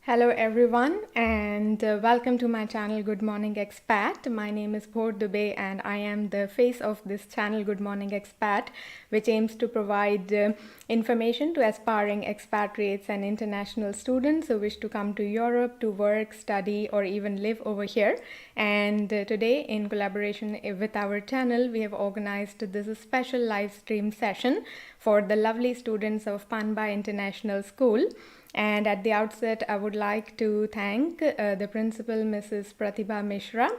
Hello everyone and welcome to my channel Good Morning Expat. My name is Bhor Dubey and I am the face of this channel Good Morning Expat, which aims to provide information to aspiring expatriates and international students who wish to come to Europe to work, study or even live over here. And today, in collaboration with our channel, we have organized this special live stream session for the lovely students of Panba International School. And at the outset, I would like to thank the principal, Mrs. Pratibha Mishra,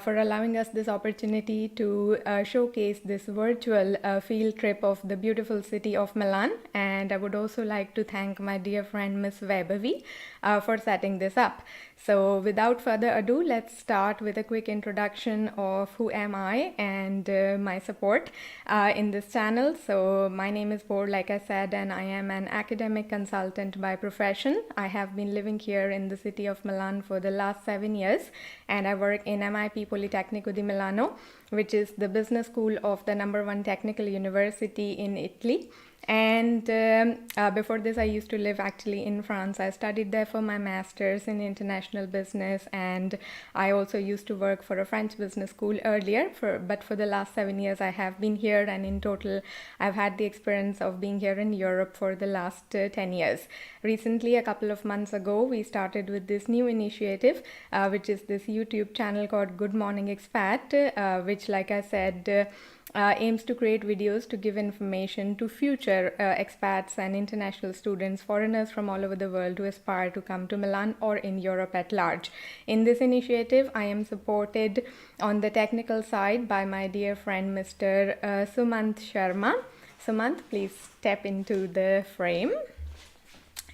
for allowing us this opportunity to showcase this virtual field trip of the beautiful city of Milan. And I would also like to thank my dear friend, Miss Vaibhavi, for setting this up. So without further ado, let's start with a quick introduction of who am I and my support in this channel. So my name is Bhor, like I said, and I am an academic consultant by profession. I have been living here in the city of Milan for the last 7 years, and I work in MIP Politecnico di Milano, which is the business school of the #1 technical university in Italy. And before this, I used to live actually in France. I studied there for my master's in international business, and I also used to work for a French business school earlier. But for the last 7 years, I have been here, and in total, I've had the experience of being here in Europe for the last 10 years. Recently, a couple of months ago, we started with this new initiative, which is this YouTube channel called Good Morning Expat, which, like I said, aims to create videos to give information to future expats and international students, foreigners from all over the world who aspire to come to Milan or in Europe at large. In this initiative, I am supported on the technical side by my dear friend, Mr. Sumant Sharma. Sumant, please step into the frame.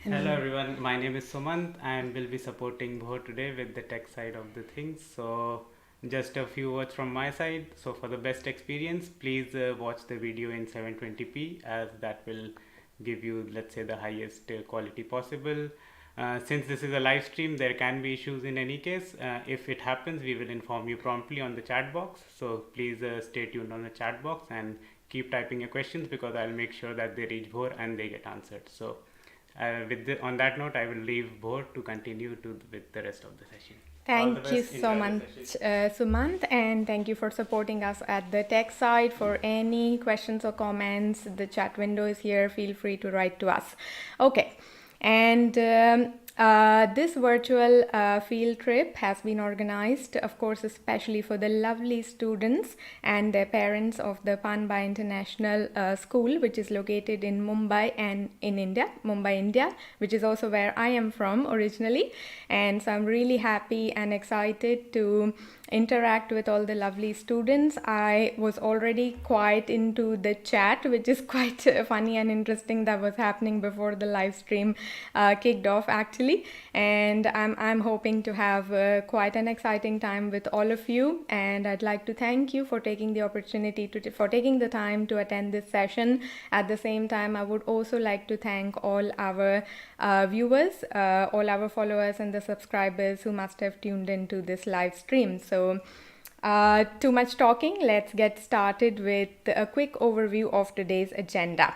Hello everyone, my name is Sumant and will be supporting Bho today with the tech side of the things. So just a few words from my side. So for the best experience, please watch the video in 720p, as that will give you, let's say, the highest quality possible. Since this is a live stream, there can be issues in any case. If it happens, we will inform you promptly on the chat box. So please stay tuned on the chat box and keep typing your questions, because I'll make sure that they reach Bhor and they get answered. So on that note, I will leave Bhor to continue with the rest of the session. Thank you so much, Sumant, and thank you for supporting us at the tech side. For any questions or comments, the chat window is here. Feel free to write to us. Okay, and this virtual field trip has been organized, of course, especially for the lovely students and their parents of the Panba International School, which is located in Mumbai and in India, India, which is also where I am from originally. And so I'm really happy and excited to interact with all the lovely students. I was already quite into the chat, which is quite funny and interesting, that was happening before the live stream kicked off actually. And I'm hoping to have quite an exciting time with all of you. And I'd like to thank you for taking the opportunity for taking the time to attend this session. At the same time, I would also like to thank all our viewers, all our followers and the subscribers who must have tuned into this live stream. So too much talking, let's get started with a quick overview of today's agenda.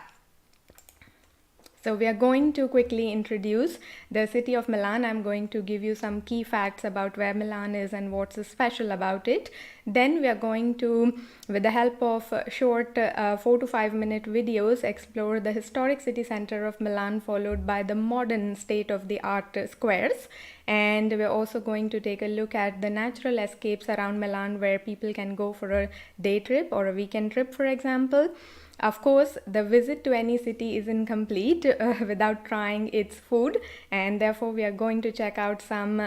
So we are going to quickly introduce the city of Milan. I'm going to give you some key facts about where Milan is and what's so special about it. Then we are going to, with the help of short 4 to 5 minute videos, explore the historic city center of Milan, followed by the modern state-of-the-art squares. And we're also going to take a look at the natural escapes around Milan, where people can go for a day trip or a weekend trip, for example. Of course, the visit to any city is incomplete without trying its food, and therefore we are going to check out some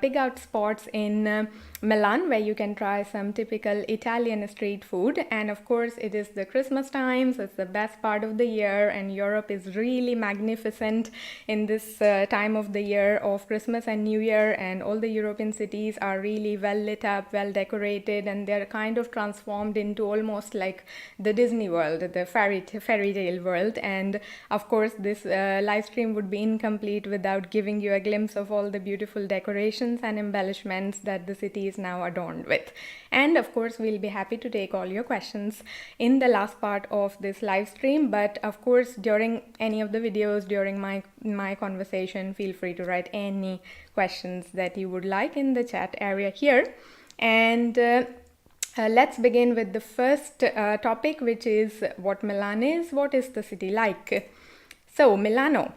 pig out spots in Milan, where you can try some typical Italian street food. And of course, it is the Christmas time, so it's the best part of the year, and Europe is really magnificent in this time of the year of Christmas and New Year, and all the European cities are really well lit up, well decorated, and they're kind of transformed into almost like the Disney world, the fairy tale world. And of course, this live stream would be incomplete without giving you a glimpse of all the beautiful decorations and embellishments that the city is now adorned with. And of course, we'll be happy to take all your questions in the last part of this live stream. But of course, during any of the videos, during my conversation, feel free to write any questions that you would like in the chat area here. And let's begin with the first topic, which is what Milan is. What is the city like? So Milano,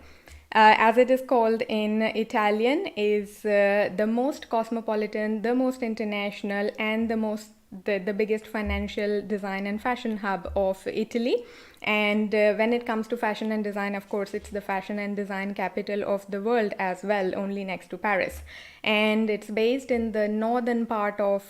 as it is called in Italian, is the most cosmopolitan, the most international, and the biggest financial, design and fashion hub of Italy. And when it comes to fashion and design, of course, it's the fashion and design capital of the world as well, only next to Paris. And it's based in the northern part of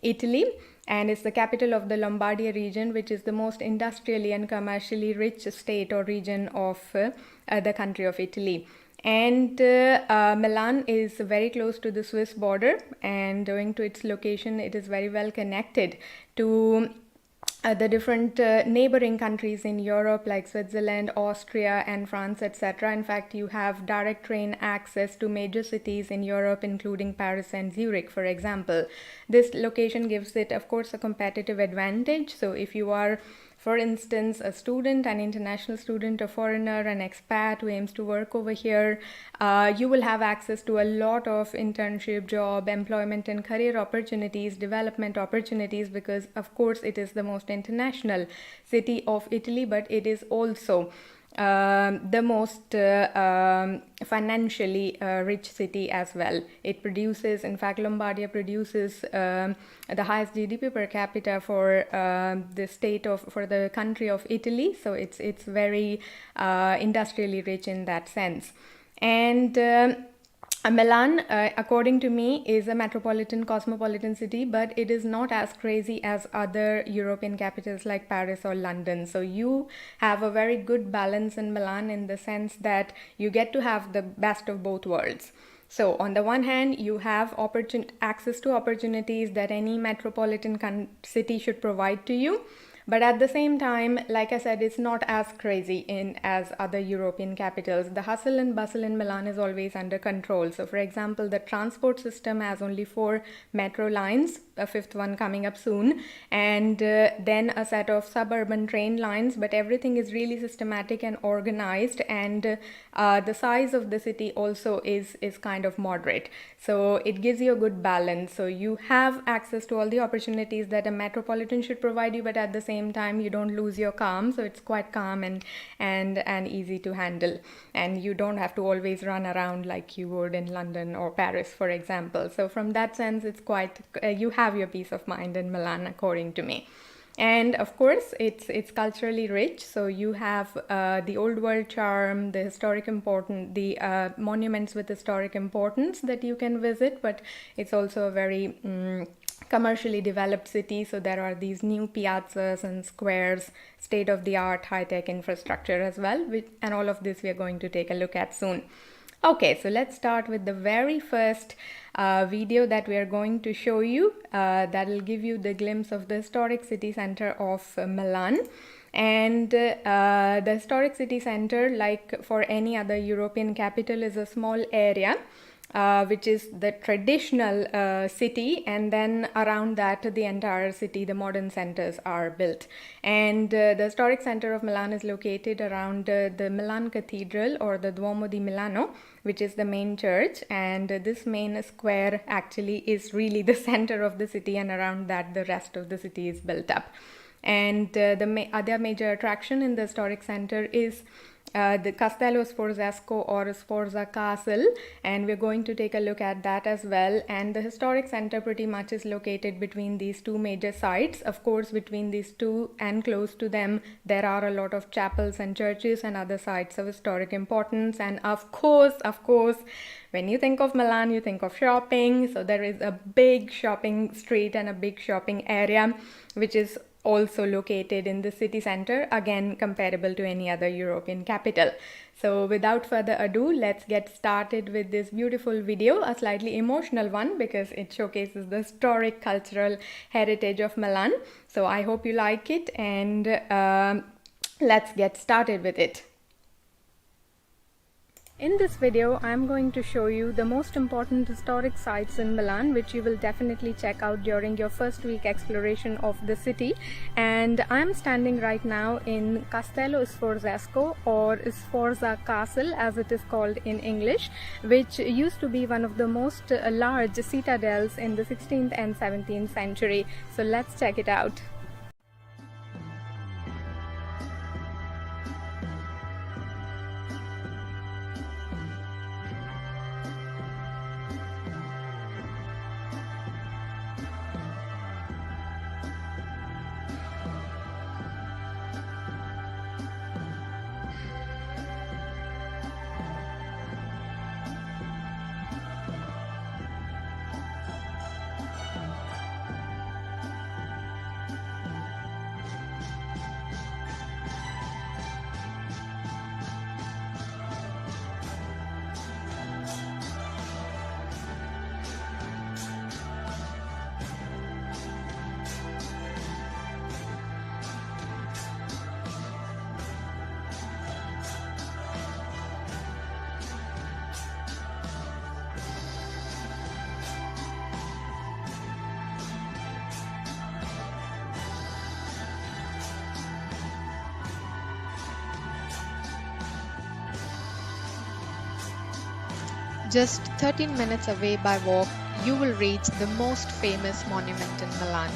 Italy, and it's the capital of the Lombardia region, which is the most industrially and commercially rich state or region of the country of Italy. And Milan is very close to the Swiss border, and owing to its location, it is very well connected to the different neighboring countries in Europe like Switzerland, Austria, and France, etc. In fact, you have direct train access to major cities in Europe, including Paris and Zurich, for example. This location gives it, of course, a competitive advantage. So if you are, for instance, a student, an international student, a foreigner, an expat who aims to work over here, you will have access to a lot of internship, job, employment and career opportunities, development opportunities, because of course it is the most international city of Italy, but it is also the most financially rich city as well. It produces, in fact, Lombardia produces the highest GDP per capita for for the country of Italy. So it's very industrially rich in that sense. And Milan, according to me, is a metropolitan, cosmopolitan city, but it is not as crazy as other European capitals like Paris or London. So you have a very good balance in Milan, in the sense that you get to have the best of both worlds. So on the one hand, you have access to opportunities that any metropolitan city should provide to you. But at the same time, like I said, it's not as crazy as other European capitals. The hustle and bustle in Milan is always under control. So for example, the transport system has only 4 metro lines, a 5th one coming up soon, and then a set of suburban train lines, but everything is really systematic and organized, and the size of the city also is kind of moderate. So it gives you a good balance. So you have access to all the opportunities that a metropolitan should provide you, but at the same time you don't lose your calm. So it's quite calm and easy to handle, and you don't have to always run around like you would in London or Paris, for example. So from that sense, it's quite you have your peace of mind in Milan, according to me. And of course, it's culturally rich. So you have the old world charm, the the monuments with historic importance that you can visit, but it's also a very commercially developed city. So there are these new piazzas and squares, state-of-the-art high-tech infrastructure as well, and all of this we are going to take a look at soon. Okay, so let's start with the very first video that we are going to show you. That will give you the glimpse of the historic city center of Milan. And the historic city center, like for any other European capital, is a small area which is the traditional city, and then around that the entire city, the modern centers are built. And the historic center of Milan is located around the Milan Cathedral, or the Duomo di Milano, which is the main church. And this main square actually is really the center of the city, and around that the rest of the city is built up. And the other major attraction in the historic center is the Castello Sforzesco, or Sforza Castle, and we're going to take a look at that as well. And the historic center pretty much is located between these two major sites. Of course, between these two and close to them, there are a lot of chapels and churches and other sites of historic importance. And of course, when you think of Milan, you think of shopping. So there is a big shopping street and a big shopping area, which is also located in the city center, again comparable to any other European capital. So without further ado, let's get started with this beautiful video, a slightly emotional one because it showcases the historic cultural heritage of Milan. So I hope you like it, and let's get started with it. In this video, I'm going to show you the most important historic sites in Milan, which you will definitely check out during your first week exploration of the city. And I'm standing right now in Castello Sforzesco, or Sforza Castle as it is called in English, which used to be one of the most large citadels in the 16th and 17th century. So let's check it out. Just 13 minutes away by walk, you will reach the most famous monument in Milan.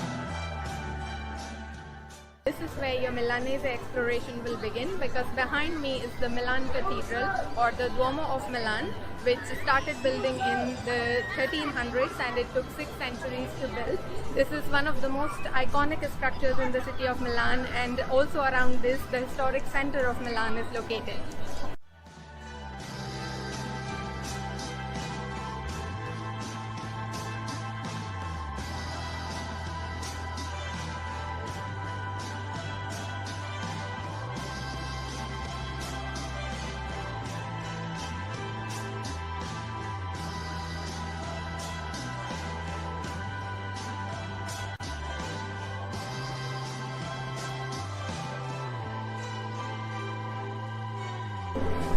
This is where your Milanese exploration will begin, because behind me is the Milan Cathedral, or the Duomo of Milan, which started building in the 1300s and it took 6 centuries to build. This is one of the most iconic structures in the city of Milan, and also around this, the historic center of Milan is located.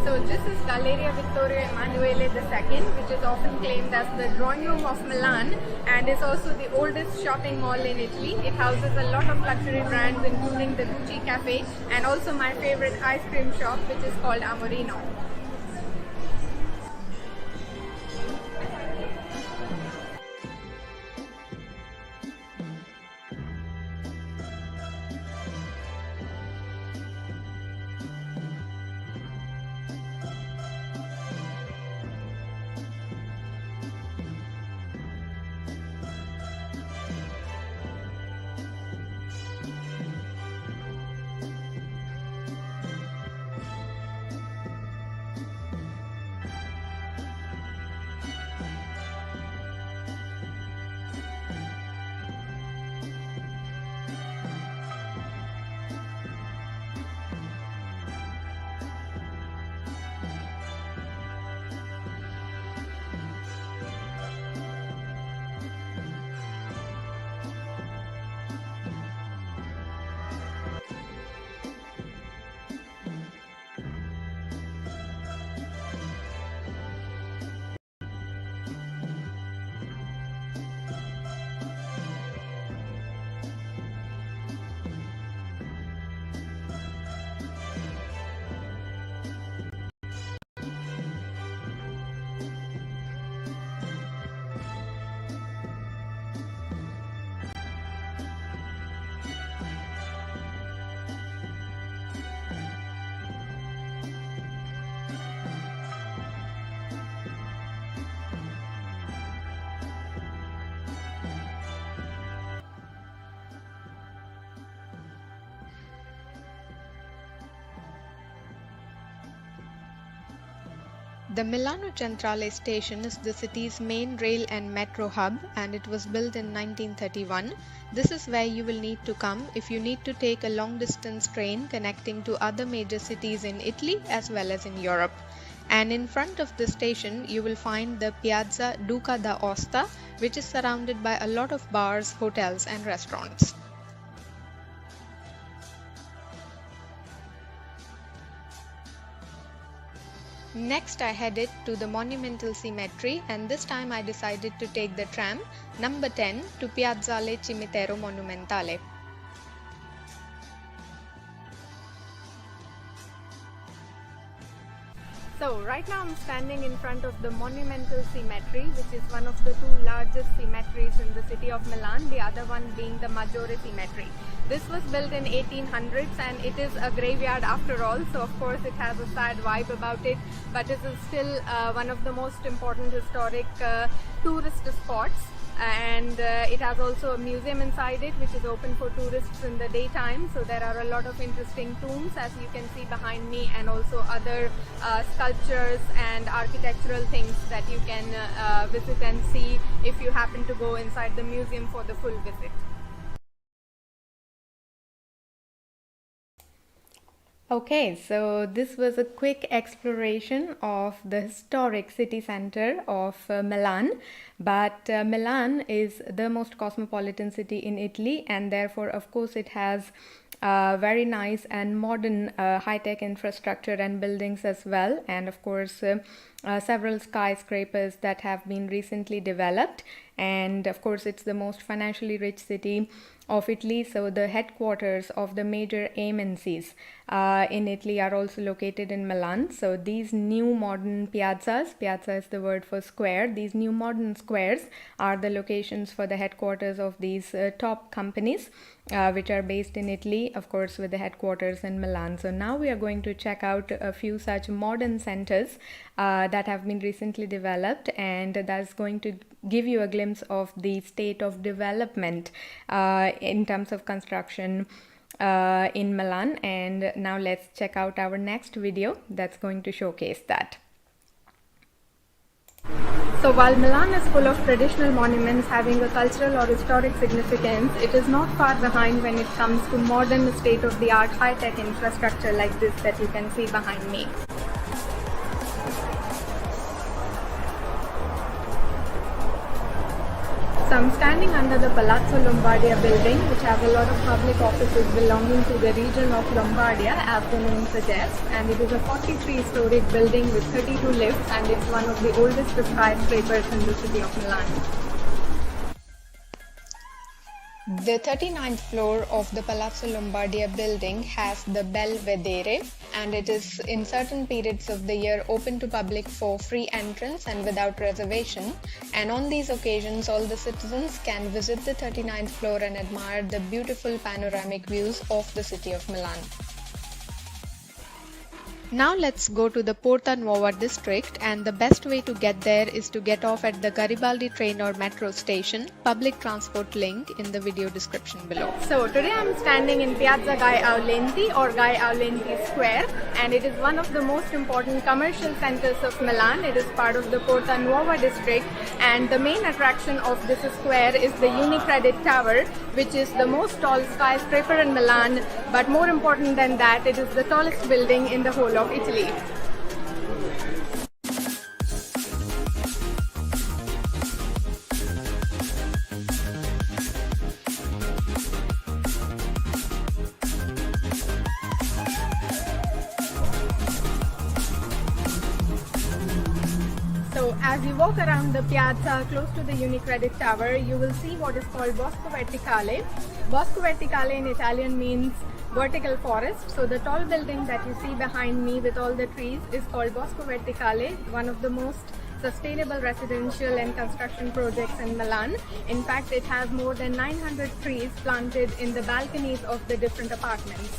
So this is Galleria Vittorio Emanuele II, which is often claimed as the drawing room of Milan, and is also the oldest shopping mall in Italy. It houses a lot of luxury brands, including the Gucci Cafe, and also my favorite ice cream shop, which is called Amorino. The Milano Centrale station is the city's main rail and metro hub, and it was built in 1931. This is where you will need to come if you need to take a long distance train connecting to other major cities in Italy as well as in Europe. And in front of the station you will find the Piazza Duca d'Aosta, which is surrounded by a lot of bars, hotels and restaurants. Next I headed to the Monumental Cemetery, and this time I decided to take the tram number 10 to Piazzale Cimitero Monumentale. So right now I'm standing in front of the Monumental Cemetery, which is one of the two largest cemeteries in the city of Milan, the other one being the Maggiore Cemetery. This was built in 1800s and it is a graveyard after all, so of course it has a sad vibe about it, but it is still one of the most important historic tourist spots. And it has also a museum inside it, which is open for tourists in the daytime. So there are a lot of interesting tombs, as you can see behind me, and also other sculptures and architectural things that you can visit and see if you happen to go inside the museum for the full visit. Okay, so this was a quick exploration of the historic city center of Milan, but Milan is the most cosmopolitan city in Italy, and therefore of course it has very nice and modern high-tech infrastructure and buildings as well, and of course several skyscrapers that have been recently developed. And of course it's the most financially rich city of Italy, so the headquarters of the major MNCs in Italy are also located in Milan. So these new modern piazzas, piazza is the word for square, these new modern squares are the locations for the headquarters of these top companies which are based in Italy, of course with the headquarters in Milan. So now we are going to check out a few such modern centers that have been recently developed, and that's going to give you a glimpse of the state of development in terms of construction in Milan. And now let's check out our next video that's going to showcase that. So while Milan is full of traditional monuments having a cultural or historic significance, it is not far behind when it comes to modern state-of-the-art high-tech infrastructure like this that you can see behind me. So I'm standing under the Palazzo Lombardia building, which has a lot of public offices belonging to the region of Lombardia, as the name suggests, and it is a 43-storied building with 32 lifts, and it's one of the oldest skyscrapers in the city of Milan. The 39th floor of the Palazzo Lombardia building has the Belvedere, and it is in certain periods of the year open to public for free entrance and without reservation. And on these occasions, all the citizens can visit the 39th floor and admire the beautiful panoramic views of the city of Milan. Now let's go to the Porta Nuova district, and the best way to get there is to get off at the Garibaldi train or metro station. Public transport link in the video description below. So today I'm standing in Piazza Gai Aulenti or Gai Aulenti Square, and it is one of the most important commercial centers of Milan. It is part of the Porta Nuova district, and the main attraction of this square is the Unicredit Tower, which is the most tall skyscraper in Milan, but more important than that, it is the tallest building in the whole of Italy. So as you walk around the piazza close to the Unicredit Tower, you will see what is called Bosco Verticale. Bosco Verticale in Italian means vertical forest. So the tall building that you see behind me with all the trees is called Bosco Verticale, one of the most sustainable residential and construction projects in Milan. In fact, it has more than 900 trees planted in the balconies of the different apartments.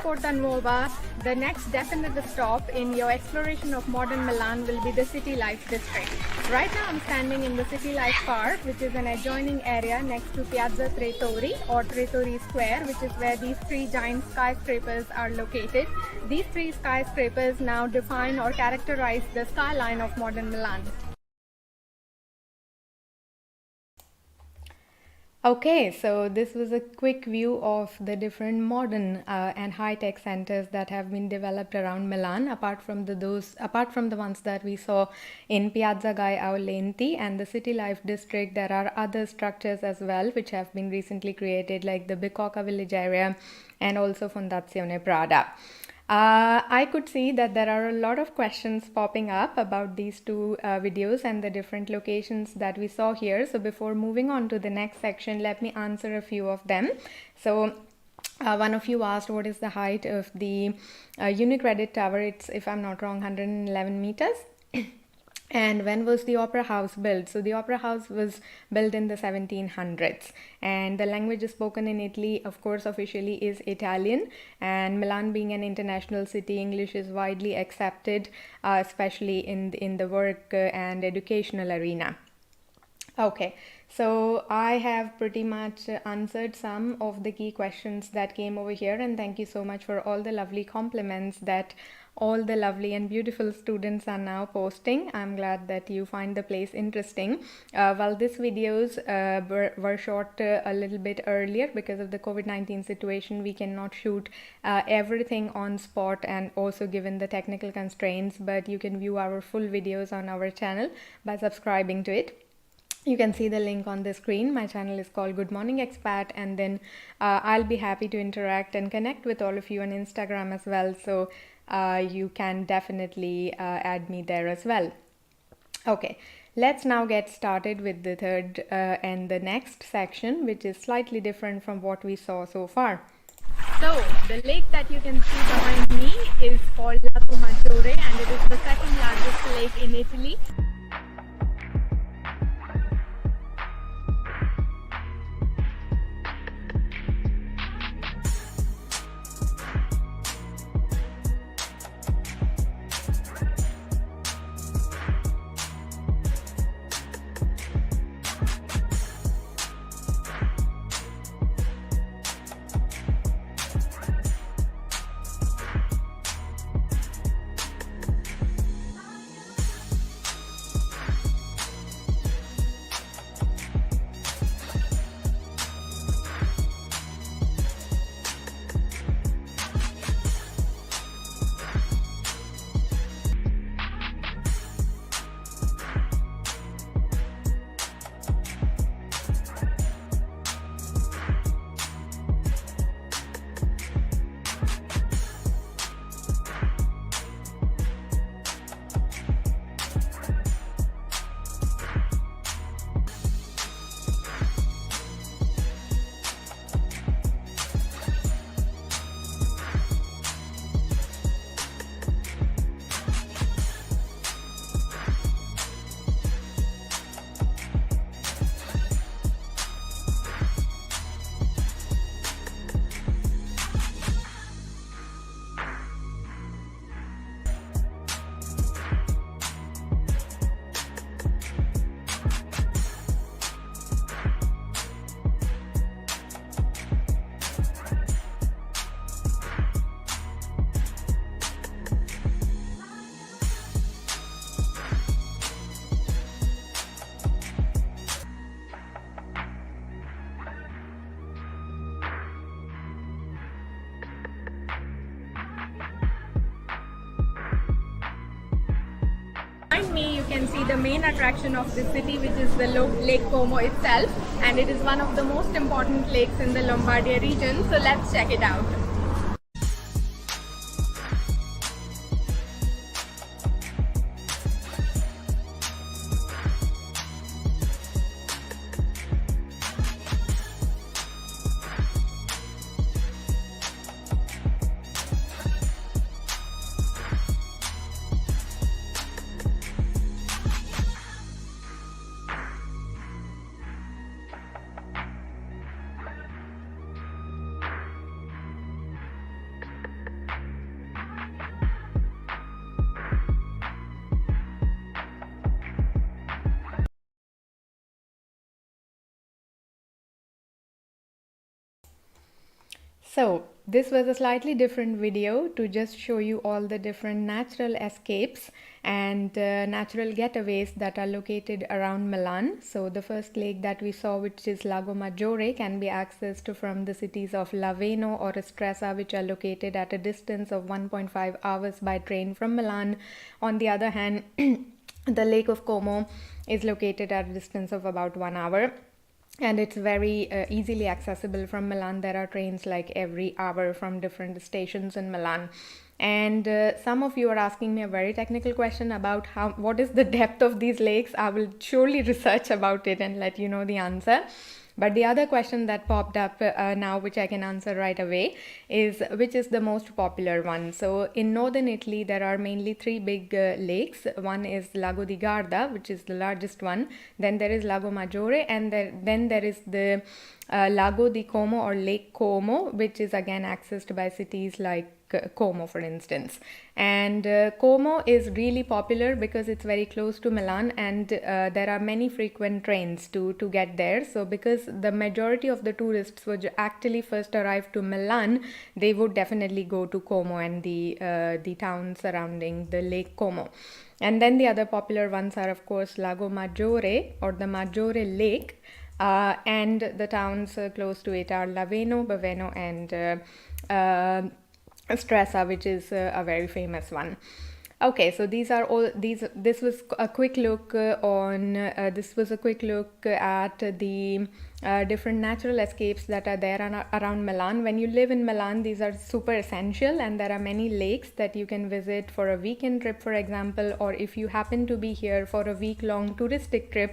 Porta Nuova, the next definite stop in your exploration of modern Milan will be the City Life District. Right now I'm standing in the City Life Park, which is an adjoining area next to Piazza Tretori or Tretori Square, which is where these three giant skyscrapers are located. These three skyscrapers now define or characterize the skyline of modern Milan. Okay, so this was a quick view of the different modern and high-tech centers that have been developed around Milan. Apart from the ones that we saw in Piazza Gai Aulenti and the City Life District, there are other structures as well which have been recently created, like the Bicocca village area and also Fondazione Prada. I could see that there are a lot of questions popping up about these two videos and the different locations that we saw here. So before moving on to the next section, let me answer a few of them. So one of you asked what is the height of the Unicredit Tower. It's, if I'm not wrong, 111 meters. And when was the Opera House built? So the Opera House was built in the 1700s, and the language spoken in Italy, of course, officially is Italian, and Milan being an international city, English is widely accepted, especially in the work and educational arena. Okay, so I have pretty much answered some of the key questions that came over here, and thank you so much for all the lovely compliments that all the lovely and beautiful students are now posting. I'm glad that you find the place interesting. Well, these videos were shot a little bit earlier because of the COVID-19 situation. We cannot shoot everything on spot, and also given the technical constraints, but you can view our full videos on our channel by subscribing to it. You can see the link on the screen. My channel is called Good Morning Expat, and then I'll be happy to interact and connect with all of you on Instagram as well. So you can definitely add me there as well. Okay, let's now get started with the third and the next section, which is slightly different from what we saw so far. So the lake that you can see behind me is called Lago Maggiore, and it is the second largest lake in Italy. Behind me you can see the main attraction of the city, which is the Lake Como itself, and it is one of the most important lakes in the Lombardia region, so let's check it out. So this was a slightly different video to just show you all the different natural escapes and natural getaways that are located around Milan. So the first lake that we saw, which is Lago Maggiore, can be accessed from the cities of Laveno or Stresa, which are located at a distance of 1.5 hours by train from Milan. On the other hand, the Lake of Como is located at a distance of about 1 hour, and it's very easily accessible from Milan. There are trains like every hour from different stations in Milan. And some of you are asking me a very technical question about what is the depth of these lakes. I will surely research about it and let you know the answer. But the other question that popped up now, which I can answer right away, is which is the most popular one. So in northern Italy, there are mainly three big lakes. One is Lago di Garda, which is the largest one. Then there is Lago Maggiore, and then there is the Lago di Como or Lake Como, which is again accessed by cities like Como, for instance. And Como is really popular because it's very close to Milan, and there are many frequent trains to get there. So because the majority of the tourists would actually first arrive to Milan, they would definitely go to Como and the town surrounding the Lake Como. And then the other popular ones are, of course, Lago Maggiore or the Maggiore Lake, and the towns close to it are Laveno, Baveno, and Stresa, which is a very famous one. Okay, so these are all these. This was a quick look This was a quick look at the different natural escapes that are there around Milan. When you live in Milan, these are super essential, and there are many lakes that you can visit for a weekend trip, for example, or if you happen to be here for a week-long touristic trip,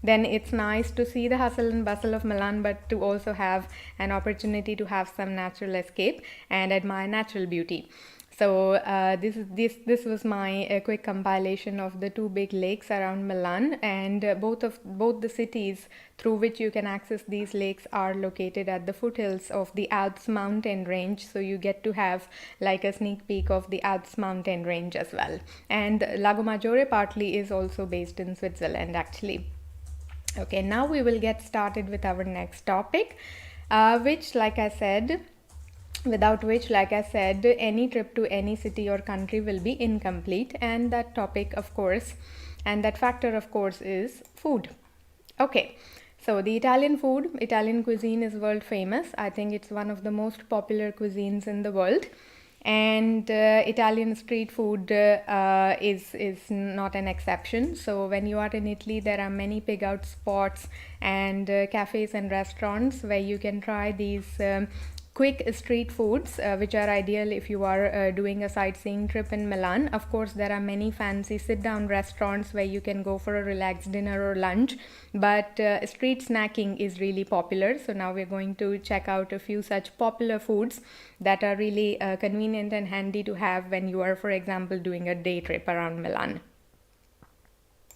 then it's nice to see the hustle and bustle of Milan, but to also have an opportunity to have some natural escape and admire natural beauty. So this was my quick compilation of the two big lakes around Milan, and both the cities through which you can access these lakes are located at the foothills of the Alps mountain range. So you get to have like a sneak peek of the Alps mountain range as well. And Lago Maggiore partly is also based in Switzerland, actually. Okay, now we will get started with our next topic, without which, like I said, any trip to any city or country will be incomplete. And that topic, of course, and that factor, of course, is food. Okay, so the Italian cuisine is world famous. I think it's one of the most popular cuisines in the world. And Italian street food is not an exception. So when you are in Italy, there are many pig out spots and cafes and restaurants where you can try these quick street foods, which are ideal if you are doing a sightseeing trip in Milan. Of course, there are many fancy sit-down restaurants where you can go for a relaxed dinner or lunch, but street snacking is really popular. So now we're going to check out a few such popular foods that are really convenient and handy to have when you are, for example, doing a day trip around Milan.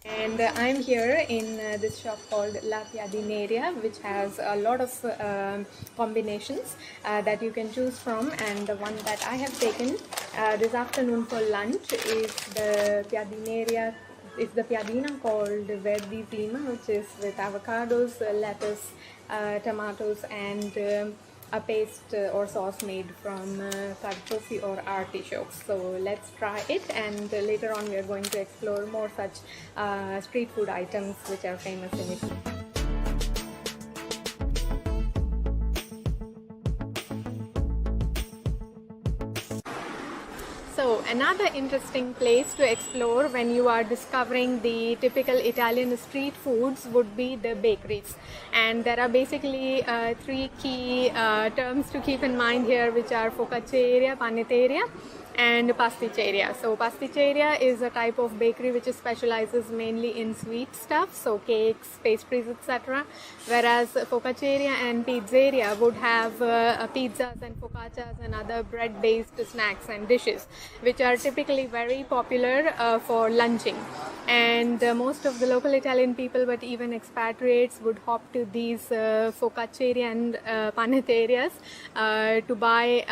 And I'm here in this shop called La Piadineria, which has a lot of combinations that you can choose from. And the one that I have taken this afternoon for lunch is the piadina called Verdi Zima, which is with avocados, lettuce, tomatoes, and a paste or sauce made from carciofi or artichokes. So let's try it, and later on we are going to explore more such street food items which are famous in Italy. So another interesting place to explore when you are discovering the typical Italian street foods would be the bakeries. And there are basically three key terms to keep in mind here, which are focacceria, panetteria, and pasticceria. So pasticceria is a type of bakery which specializes mainly in sweet stuff, so cakes, pastries, etc. Whereas focacceria and pizzeria would have pizzas and focaccias and other bread-based snacks and dishes, which are typically very popular for lunching. And most of the local Italian people, but even expatriates, would hop to these focacceria and panetterias to buy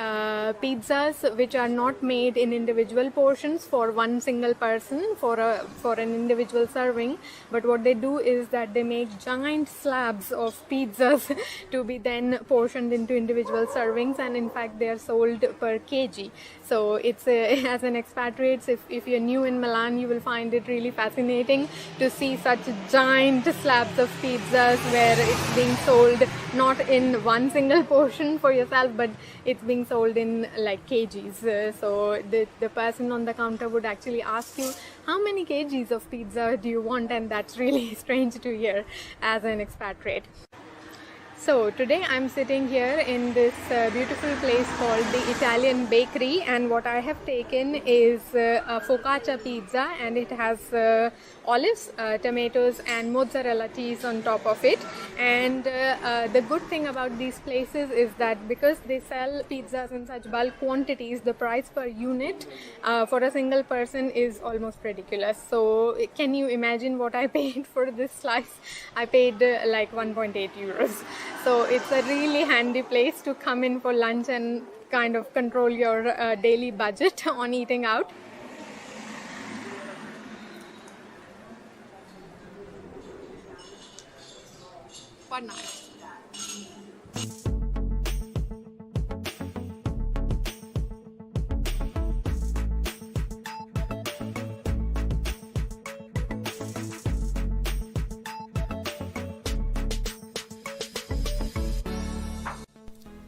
pizzas which are not made made in individual portions for one single person for an individual serving, but what they do is that they make giant slabs of pizzas to be then portioned into individual servings, and in fact they are sold per kg. So it's as an expatriate, if you're new in Milan, you will find it really fascinating to see such giant slabs of pizzas where it's being sold not in one single portion for yourself, but it's being sold in like kgs. So the person on the counter would actually ask you, how many kgs of pizza do you want? And that's really strange to hear as an expatriate. So today I'm sitting here in this beautiful place called the Italian Bakery, and what I have taken is a focaccia pizza, and it has olives, tomatoes and mozzarella cheese on top of it. And the good thing about these places is that because they sell pizzas in such bulk quantities, the price per unit for a single person is almost ridiculous. So can you imagine what I paid for this slice? I paid like 1.8 euros. So it's a really handy place to come in for lunch and kind of control your daily budget on eating out. One night.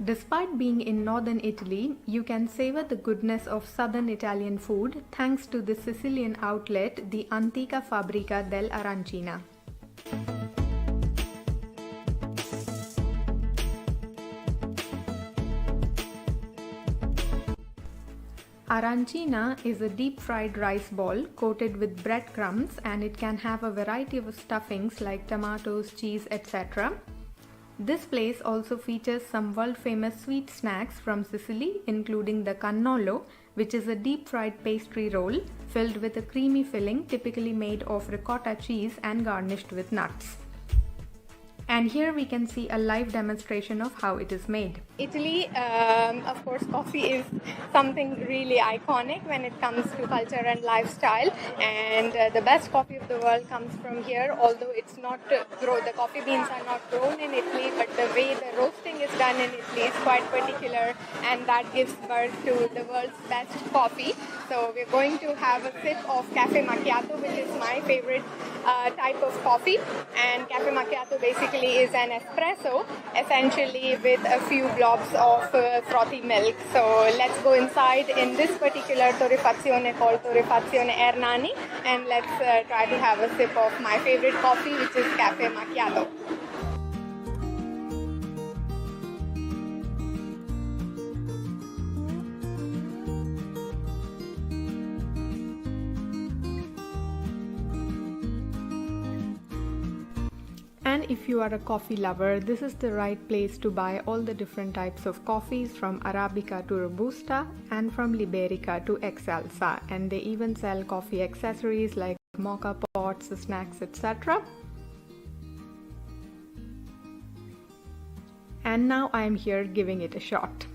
Despite being in northern Italy, you can savor the goodness of southern Italian food thanks to the Sicilian outlet, the Antica Fabbrica dell'Arancina. Arancina is a deep-fried rice ball coated with breadcrumbs, and it can have a variety of stuffings like tomatoes, cheese, etc. This place also features some world-famous sweet snacks from Sicily, including the cannolo, which is a deep-fried pastry roll filled with a creamy filling typically made of ricotta cheese and garnished with nuts. And here we can see a live demonstration of how it is made. Italy, of course, coffee is something really iconic when it comes to culture and lifestyle, and the best coffee of the world comes from here, although it's not grown, the coffee beans are not grown in Italy, but the way the roasting is done in Italy is quite particular, and that gives birth to the world's best coffee. So we're going to have a sip of cafe macchiato, which is my favorite type of coffee, and cafe macchiato basically is an espresso, essentially with a few blobs of frothy milk. So let's go inside in this particular torrefazione called Torrefazione Ernani, and let's try to have a sip of my favorite coffee, which is cafe macchiato. And if you are a coffee lover, this is the right place to buy all the different types of coffees, from Arabica to Robusta and from Liberica to Excelsa. And they even sell coffee accessories like mocha pots, snacks, etc. And now I am here giving it a shot.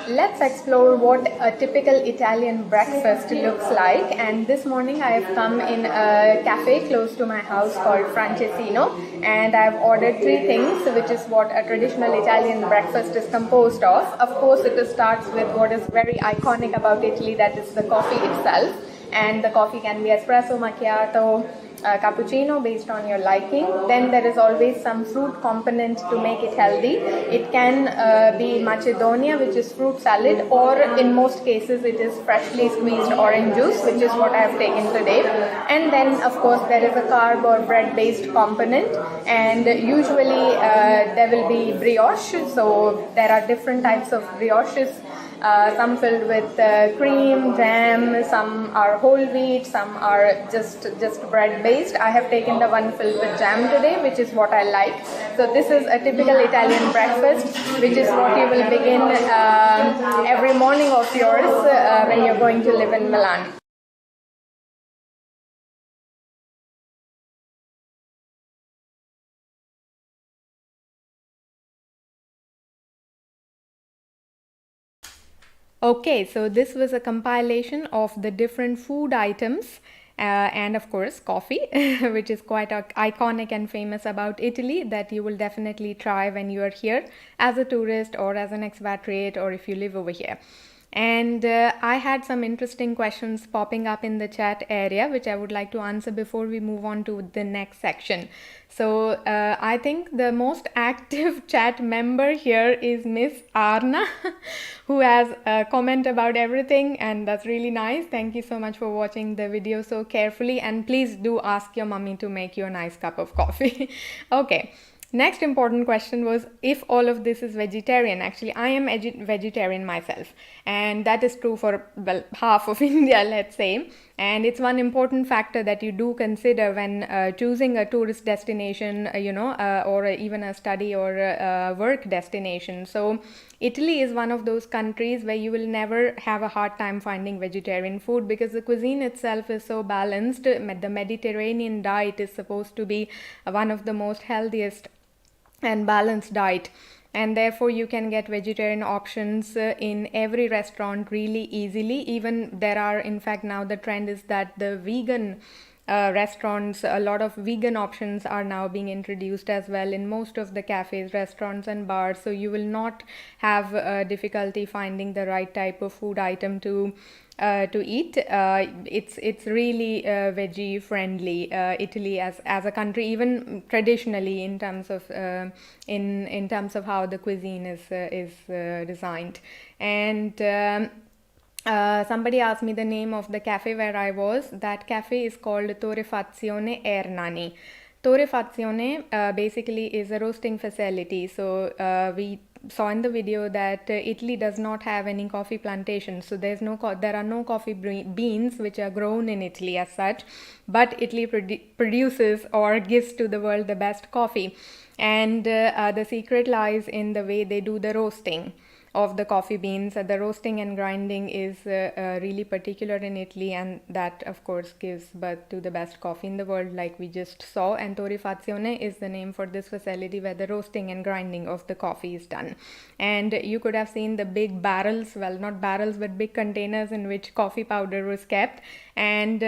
Let's explore what a typical Italian breakfast looks like, and this morning I have come in a cafe close to my house called Francesino, and I've ordered 3 things, which is what a traditional Italian breakfast is composed of. Of course, it starts with what is very iconic about Italy, that is the coffee itself, and the coffee can be espresso, macchiato, cappuccino based on your liking. Then there is always some fruit component to make it healthy. It can be macedonia, which is fruit salad, or in most cases it is freshly squeezed orange juice, which is what I have taken today. And then of course there is a carb or bread based component, and usually there will be brioche. So there are different types of brioches. Some filled with cream, jam, some are whole wheat, some are just bread based. I have taken the one filled with jam today, which is what I like. So this is a typical Italian breakfast, which is what you will begin every morning of yours when you're going to live in Milan. Okay, so this was a compilation of the different food items and of course coffee, which is quite iconic and famous about Italy, that you will definitely try when you are here as a tourist or as an expatriate, or if you live over here. And I had some interesting questions popping up in the chat area, which I would like to answer before we move on to the next section. So I think the most active chat member here is Miss Arna, who has a comment about everything, and that's really nice. Thank you so much for watching the video so carefully, and please do ask your mummy to make you a nice cup of coffee. Okay. Next important question was if all of this is vegetarian. Actually, I am vegetarian myself, and that is true for, well, half of India, let's say. And it's one important factor that you do consider when choosing a tourist destination, or even a study or work destination. So Italy is one of those countries where you will never have a hard time finding vegetarian food, because the cuisine itself is so balanced. The Mediterranean diet is supposed to be one of the most healthiest and balanced diet, and therefore you can get vegetarian options in every restaurant really easily. Even there are, in fact, now the trend is that the vegan restaurants, a lot of vegan options are now being introduced as well in most of the cafes, restaurants and bars, so you will not have difficulty finding the right type of food item to eat. It's really veggie friendly, Italy as a country, even traditionally, in terms of in terms of how the cuisine is designed. And somebody asked me the name of the cafe where I was. That cafe is called Torrefazione Ernani. Torrefazione basically is a roasting facility. So we saw in the video that Italy does not have any coffee plantations, so there are no coffee beans which are grown in Italy as such, but Italy produces or gives to the world the best coffee. And the secret lies in the way they do the roasting of the coffee beans. The roasting and grinding is really particular in Italy, and that of course gives birth to the best coffee in the world, like we just saw. And Torrefazione is the name for this facility where the roasting and grinding of the coffee is done. And you could have seen the big barrels, well, not barrels but big containers in which coffee powder was kept. And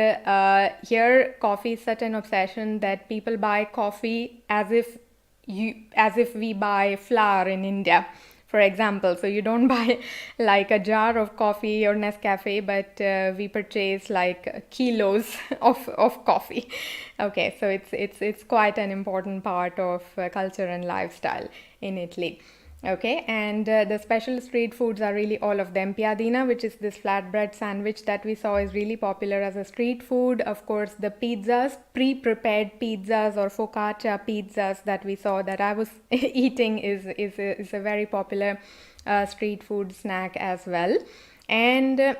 here coffee is such an obsession that people buy coffee as if we buy flour in India, for example. So you don't buy like a jar of coffee or Nescafe, but we purchase like kilos of coffee. Okay, so it's quite an important part of culture and lifestyle in Italy. Okay, and the special street foods are really all of them. Piadina, which is this flatbread sandwich that we saw, is really popular as a street food. Of course, the pizzas, pre-prepared pizzas or focaccia pizzas that we saw, that I was eating, is a very popular street food snack as well. And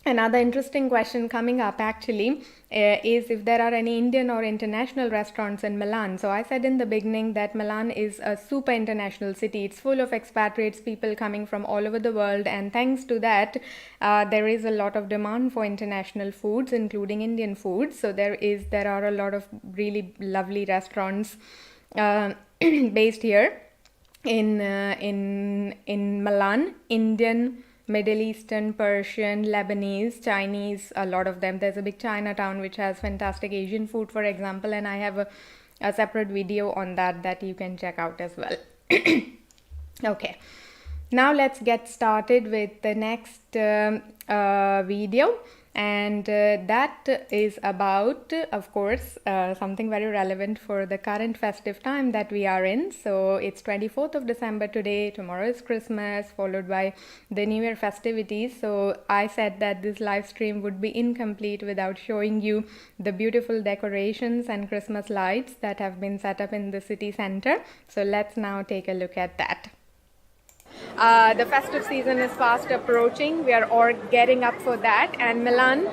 another interesting question coming up actually is if there are any Indian or international restaurants in Milan. So I said in the beginning that Milan is a super international city. It's full of expatriates, people coming from all over the world, and thanks to that there is a lot of demand for international foods, including Indian foods. So there are a lot of really lovely restaurants based here in Milan. Indian, Middle Eastern, Persian, Lebanese, Chinese, a lot of them. There's a big Chinatown which has fantastic Asian food, for example, and I have a separate video on that you can check out as well. Okay, now let's get started with the next video. And that is about, of course, something very relevant for the current festive time that we are in. So it's 24th of December today. Tomorrow is Christmas, followed by the New Year festivities. So I said that this live stream would be incomplete without showing you the beautiful decorations and Christmas lights that have been set up in the city center. So let's now take a look at that. The festive season is fast approaching. We are all getting up for that, and Milan,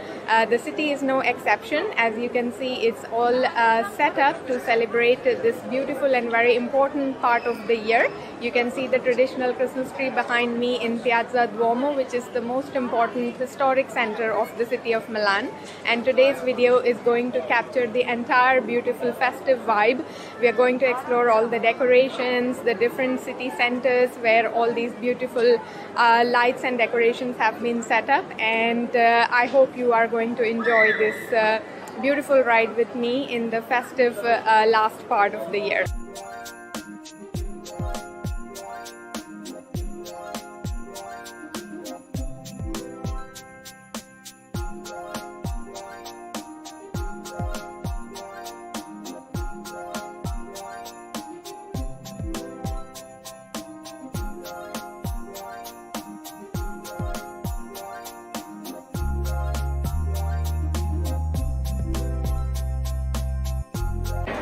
the city, is no exception. As you can see, it's all set up to celebrate this beautiful and very important part of the year. You can see the traditional Christmas tree behind me in Piazza Duomo, which is the most important historic center of the city of Milan. And today's video is going to capture the entire beautiful festive vibe. We are going to explore all the decorations, the different city centers where all these beautiful lights and decorations have been set up, and I hope you are going to enjoy this beautiful ride with me in the festive last part of the year.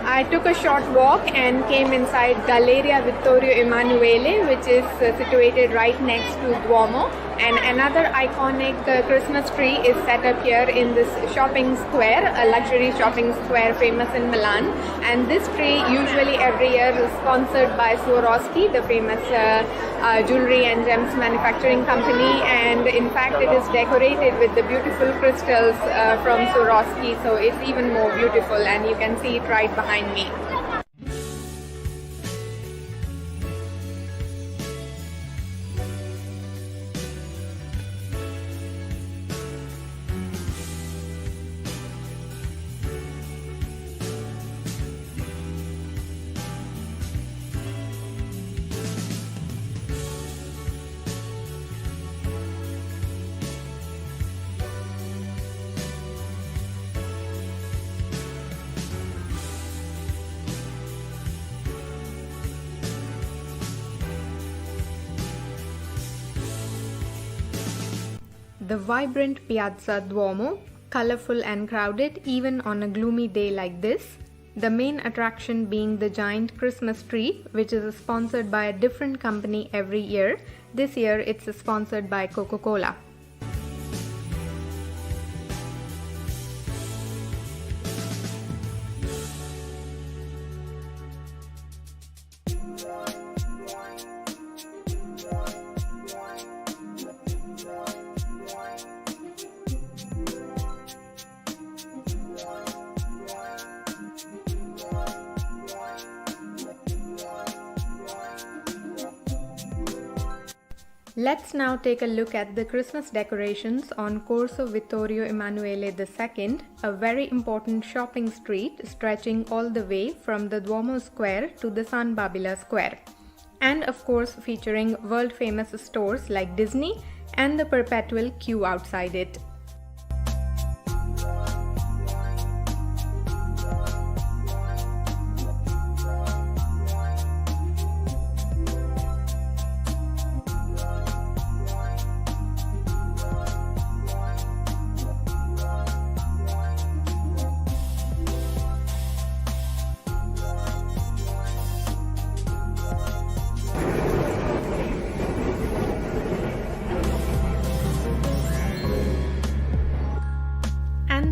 I took a short walk and came inside Galleria Vittorio Emanuele, which is situated right next to Duomo. And another iconic Christmas tree is set up here in this shopping square, a luxury shopping square famous in Milan. And this tree usually every year is sponsored by Swarovski, the famous jewelry and gems manufacturing company. And in fact, it is decorated with the beautiful crystals from Swarovski, so it's even more beautiful, and you can see it right behind me. The vibrant Piazza Duomo, colorful and crowded even on a gloomy day like this. The main attraction being the giant Christmas tree, which is sponsored by a different company every year. This year it's sponsored by Coca-Cola. Let's now take a look at the Christmas decorations on Corso Vittorio Emanuele II, a very important shopping street stretching all the way from the Duomo Square to the San Babila Square. And of course featuring world-famous stores like Disney and the perpetual queue outside it.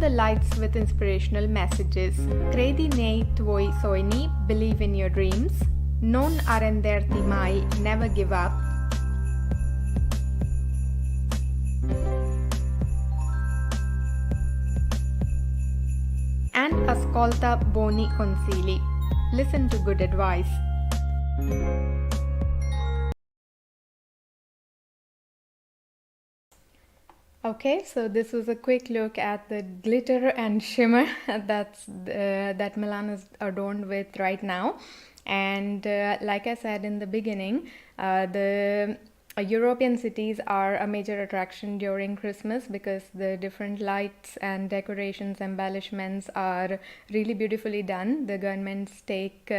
The lights with inspirational messages. Credi nei tuoi sogni, believe in your dreams. Non arrenderti mai, never give up. And ascolta buoni consigli. Listen to good advice. Okay, so this was a quick look at the glitter and shimmer that Milan is adorned with right now. And like I said in the beginning, the European cities are a major attraction during Christmas because the different lights and decorations, embellishments are really beautifully done. The governments take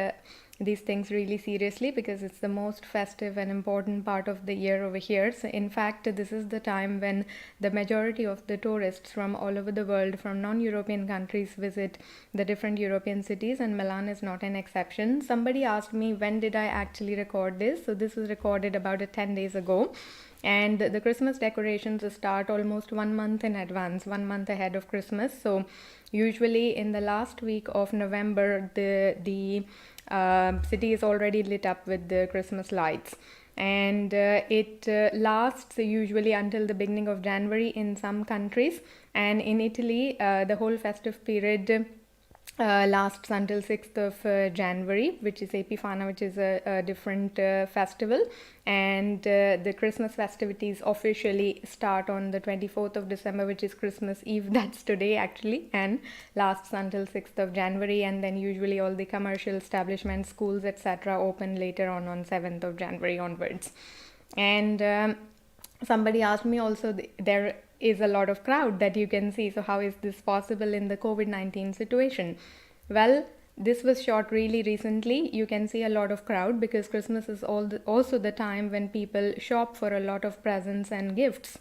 these things really seriously because it's the most festive and important part of the year over here. So in fact, this is the time when the majority of the tourists from all over the world, from non-European countries, visit the different European cities, and Milan is not an exception. Somebody asked me when did I actually record this. So this was recorded about 10 days ago. And the Christmas decorations start almost 1 month in advance, 1 month ahead of Christmas. So usually in the last week of November, the city is already lit up with the Christmas lights, and it lasts usually until the beginning of January in some countries, and in Italy the whole festive period lasts until 6th of January, which is Epifana, which is a different festival. And the Christmas festivities officially start on the 24th of December, which is Christmas Eve. That's today actually, and lasts until 6th of January. And then usually all the commercial establishments, schools, etc. open later on 7th of January onwards. And somebody asked me also, there is a lot of crowd that you can see, so how is this possible in the COVID-19 situation? Well, this was shot really recently. You can see a lot of crowd because Christmas is also the time when people shop for a lot of presents and gifts,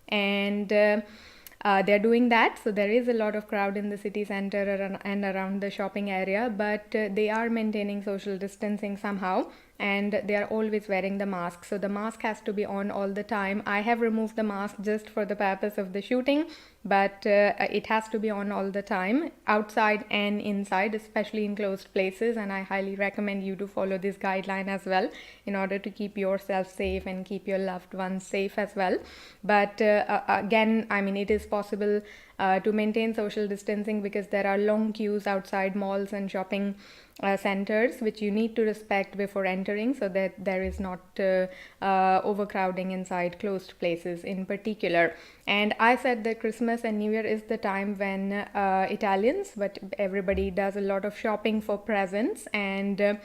and they're doing that, so there is a lot of crowd in the city center and around the shopping area, but they are maintaining social distancing somehow, and they are always wearing the mask. So the mask has to be on all the time. I have removed the mask just for the purpose of the shooting, but it has to be on all the time, outside and inside, especially in closed places. And I highly recommend you to follow this guideline as well in order to keep yourself safe and keep your loved ones safe as well. But again, I mean, it is possible to maintain social distancing because there are long queues outside malls and shopping centers, which you need to respect before entering, so that there is not overcrowding inside closed places in particular. And I said that Christmas and New Year is the time when Italians, but everybody does a lot of shopping for presents, and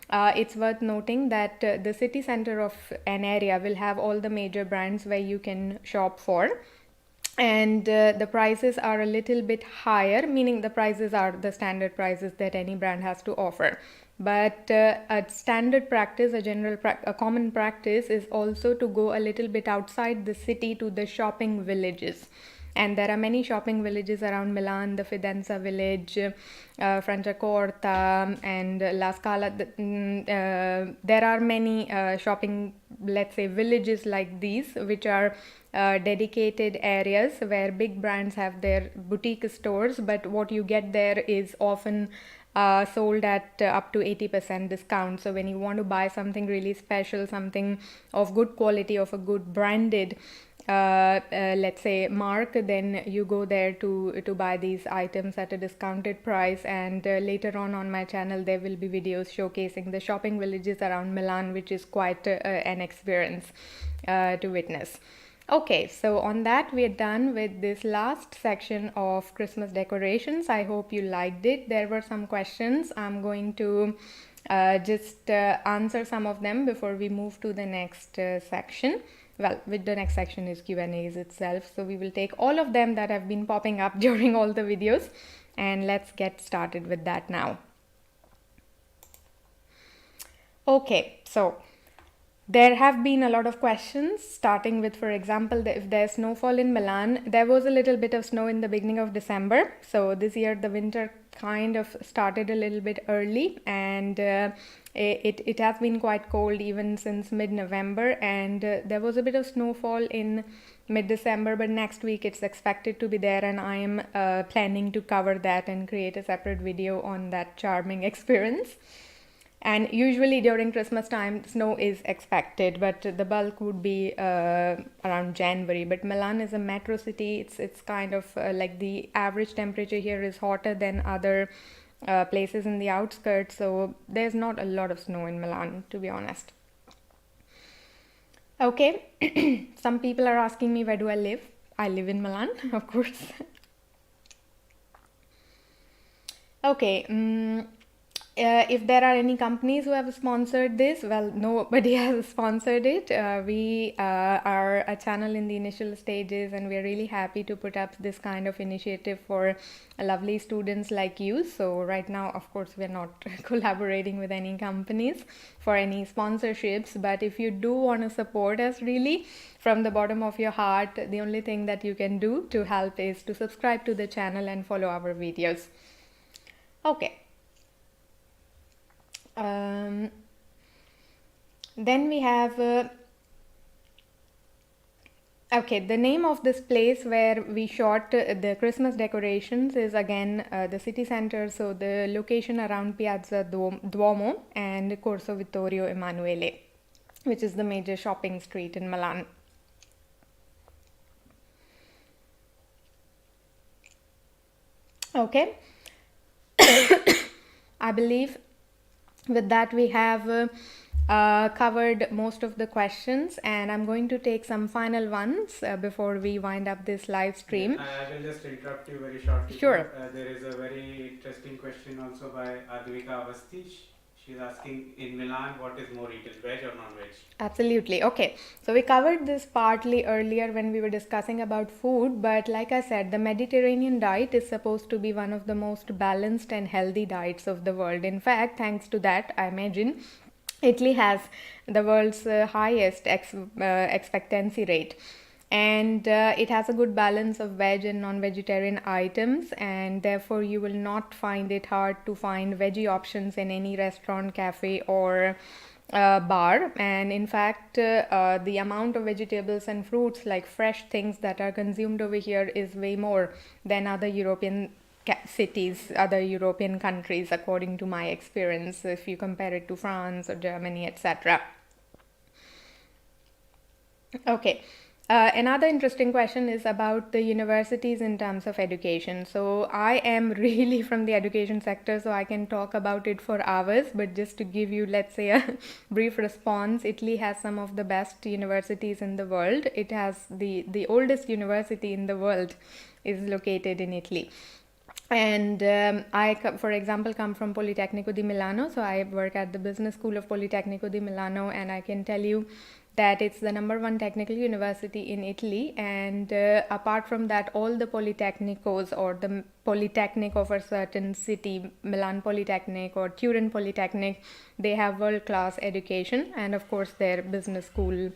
it's worth noting that the city center of an area will have all the major brands where you can shop for, and the prices are a little bit higher, meaning the prices are the standard prices that any brand has to offer. But a standard practice, a common practice is also to go a little bit outside the city to the shopping villages. And there are many shopping villages around Milan, the Fidenza village, Franciacorta, and La Scala. There are many shopping, let's say, villages like these, which are dedicated areas where big brands have their boutique stores, but what you get there is often sold at up to 80% discount. So when you want to buy something really special, something of good quality, of a good branded let's say mark, then you go there to buy these items at a discounted price. And later on my channel there will be videos showcasing the shopping villages around Milan, which is quite an experience to witness. Okay, so on that we are done with this last section of Christmas decorations. I hope you liked it. There were some questions. I'm going to just answer some of them before we move to the next section. Well, with the next section is Q&As itself. So we will take all of them that have been popping up during all the videos, and let's get started with that now. Okay, so there have been a lot of questions, starting with, for example, if there's snowfall in Milan. There was a little bit of snow in the beginning of December. So this year the winter kind of started a little bit early, and it has been quite cold even since mid-November, and there was a bit of snowfall in mid-December, but next week it's expected to be there, and I am planning to cover that and create a separate video on that charming experience. And usually during Christmas time, snow is expected, but the bulk would be around January. But Milan is a metro city. It's kind of like the average temperature here is hotter than other places in the outskirts. So there's not a lot of snow in Milan, to be honest. Okay, some people are asking me, where do I live? I live in Milan, of course. Okay. If there are any companies who have sponsored this, well, nobody has sponsored it. We are a channel in the initial stages, and we're really happy to put up this kind of initiative for lovely students like you. So right now, of course, we're not collaborating with any companies for any sponsorships, but if you do want to support us really from the bottom of your heart, the only thing that you can do to help is to subscribe to the channel and follow our videos. Okay. Then we have okay, the name of this place where we shot the Christmas decorations is again the city center, so the location around Piazza Duomo and Corso Vittorio Emanuele, which is the major shopping street in Milan. Okay. I believe with that we have covered most of the questions, and I'm going to take some final ones before we wind up this live stream. Yes, I will just interrupt you very shortly. Sure. There is a very interesting question also by Advika Avasti. She's asking, in Milan, what is more eaten, veg or non-veg? Absolutely. Okay. So we covered this partly earlier when we were discussing about food, but like I said, the Mediterranean diet is supposed to be one of the most balanced and healthy diets of the world. In fact, thanks to that, I imagine Italy has the world's highest expectancy rate, and it has a good balance of veg and non-vegetarian items, and therefore you will not find it hard to find veggie options in any restaurant, cafe, or bar. And in fact, the amount of vegetables and fruits, like fresh things, that are consumed over here is way more than other European cities, other European countries, according to my experience, if you compare it to France or Germany, etc. Okay. Another interesting question is about the universities in terms of education. So I am really from the education sector, so I can talk about it for hours, but just to give you, let's say, a brief response, Italy has some of the best universities in the world. It has the oldest university in the world is located in Italy. And I, for example, come from Politecnico di Milano, so I work at the business school of Politecnico di Milano, and I can tell you that it's the number one technical university in Italy. And apart from that, all the polytechnicos, or the polytechnic of a certain city, Milan Polytechnic or Turin Polytechnic, they have world-class education, and of course their business school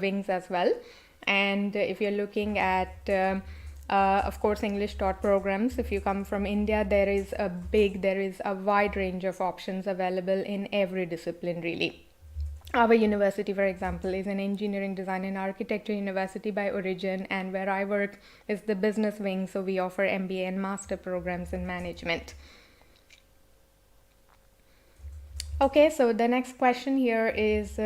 wings as well. And if you're looking at of course, English taught programs. If you come from India, there is a wide range of options available in every discipline, really. Our university, for example, is an engineering, design and architecture university by origin, and where I work is the business wing, so we offer MBA and master programs in management. Okay, so the next question here is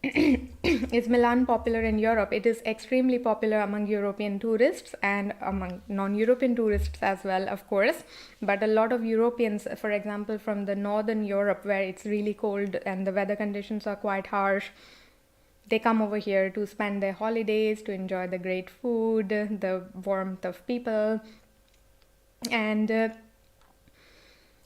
is Milan popular in Europe? It is extremely popular among European tourists and among non-European tourists as well, of course. But a lot of Europeans, for example, from the northern Europe, where it's really cold and the weather conditions are quite harsh, they come over here to spend their holidays, to enjoy the great food, the warmth of people. And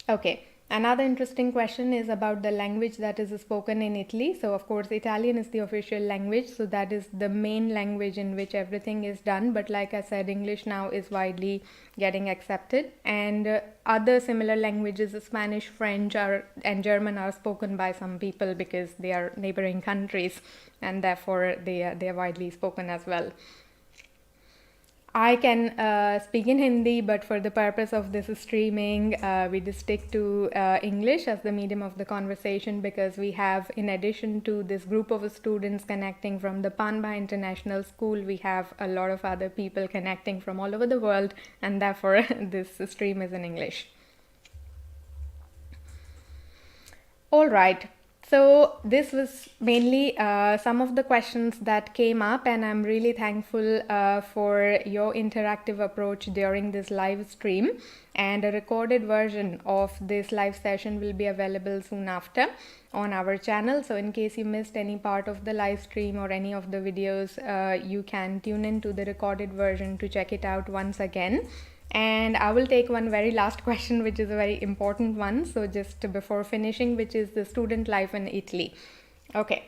okay. Another interesting question is about the language that is spoken in Italy. So, of course, Italian is the official language, so that is the main language in which everything is done. But like I said, English now is widely getting accepted, and other similar languages, Spanish, French, and German, are spoken by some people because they are neighboring countries, and therefore they are widely spoken as well. I can speak in Hindi, but for the purpose of this streaming, we just stick to English as the medium of the conversation, because we have, in addition to this group of students connecting from the Panba International School, we have a lot of other people connecting from all over the world, and therefore this stream is in English. All right. So this was mainly some of the questions that came up, and I'm really thankful for your interactive approach during this live stream. And a recorded version of this live session will be available soon after on our channel. So in case you missed any part of the live stream or any of the videos, you can tune in to the recorded version to check it out once again. And I will take one very last question, which is a very important one. So just before finishing, which is the student life in Italy. Okay.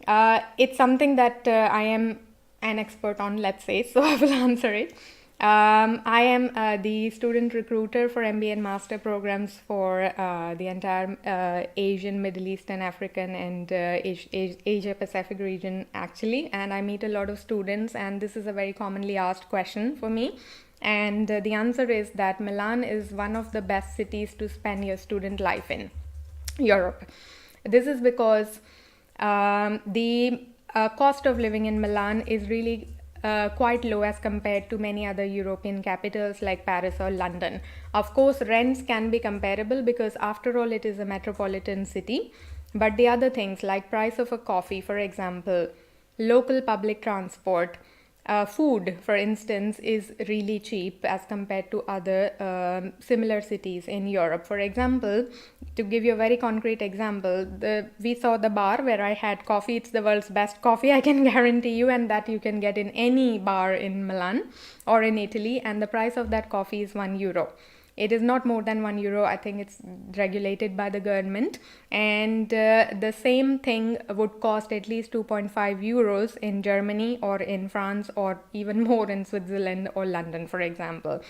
It's something that I am an expert on, let's say, so I will answer it. I am the student recruiter for MBA and master programs for the entire Asian, Middle Eastern, African and Asia Pacific region, actually. And I meet a lot of students, and this is a very commonly asked question for me. And the answer is that Milan is one of the best cities to spend your student life in Europe. This is because the cost of living in Milan is really quite low as compared to many other European capitals like Paris or London. Of course, rents can be comparable because after all it is a metropolitan city. But the other things like price of a coffee, for example, local public transport, food, for instance, is really cheap as compared to other similar cities in Europe. For example, to give you a very concrete example, we saw the bar where I had coffee. It's the world's best coffee, I can guarantee you, and that you can get in any bar in Milan or in Italy, and the price of that coffee is €1. It is not more than €1. I think it's regulated by the government, and the same thing would cost at least 2.5 euros in Germany or in France, or even more in Switzerland or London, for example.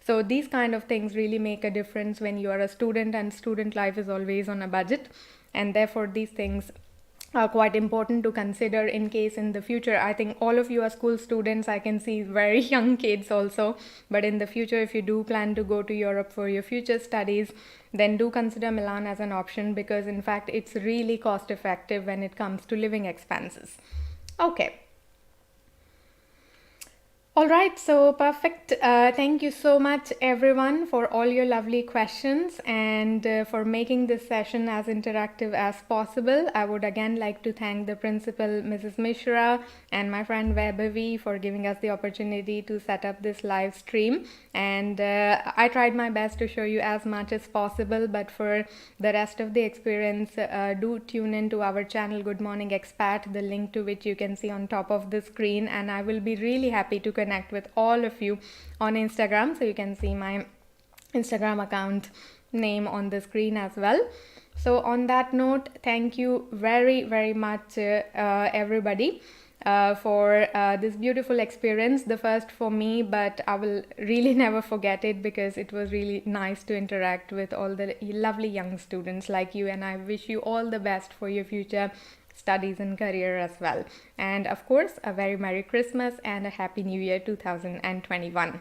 So these kind of things really make a difference when you are a student, and student life is always on a budget, and therefore these things are quite important to consider in case in the future. I think all of you are school students. I can see very young kids also, but in the future, if you do plan to go to Europe for your future studies, then do consider Milan as an option, because in fact it's really cost effective when it comes to living expenses. Okay. All right, so perfect. Thank you so much, everyone, for all your lovely questions and for making this session as interactive as possible. I would again like to thank the principal, Mrs. Mishra, and my friend Vaibhavi for giving us the opportunity to set up this live stream. And I tried my best to show you as much as possible, but for the rest of the experience, do tune in to our channel, Good Morning Expat, the link to which you can see on top of the screen, and I will be really happy to connect with all of you on Instagram, so you can see my Instagram account name on the screen as well. So on that note, thank you very, very much, everybody, for this beautiful experience, the first for me, but I will really never forget it, because it was really nice to interact with all the lovely young students like you, and I wish you all the best for your future studies and career as well. And of course, a very Merry Christmas and a Happy New Year 2021.